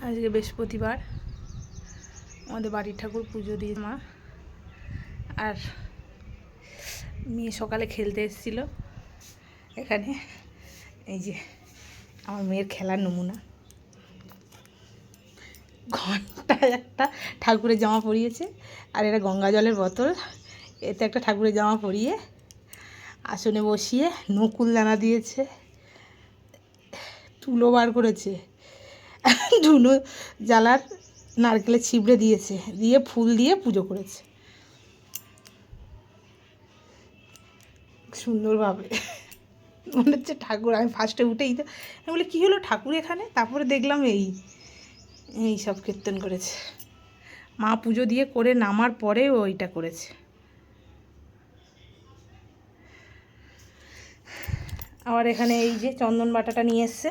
আজকে বৃহস্পতিবার, আমাদের বাড়ির ঠাকুর পুজো দিয়ে মা আর মেয়ে সকালে খেলতে এসেছিলো এখানে। এই যে আমার মেয়ের খেলার নমুনা, ঘন্টায় একটা ঠাকুরের জামা পরিয়েছে, আর এটা গঙ্গা জলের বোতল, এতে একটা ঠাকুরের জামা পরিয়ে আসনে বসিয়ে নকুল দানা দিয়েছে, তুলো বার করেছে, ধুনো জ্বালার নারকেলের ছিবড়ে দিয়েছে, দিয়ে ফুল দিয়ে পুজো করেছে সুন্দরভাবে। মনে হচ্ছে ঠাকুর। আমি ফার্স্টে উঠেই তো আমি বলি কী হলো ঠাকুর এখানে, তারপরে দেখলাম এই সব কীর্তন করেছে। মা পুজো দিয়ে করে নামার পরে ওইটা করেছে। আবার এখানে এই যে চন্দন বাটাটা নিয়ে এসছে,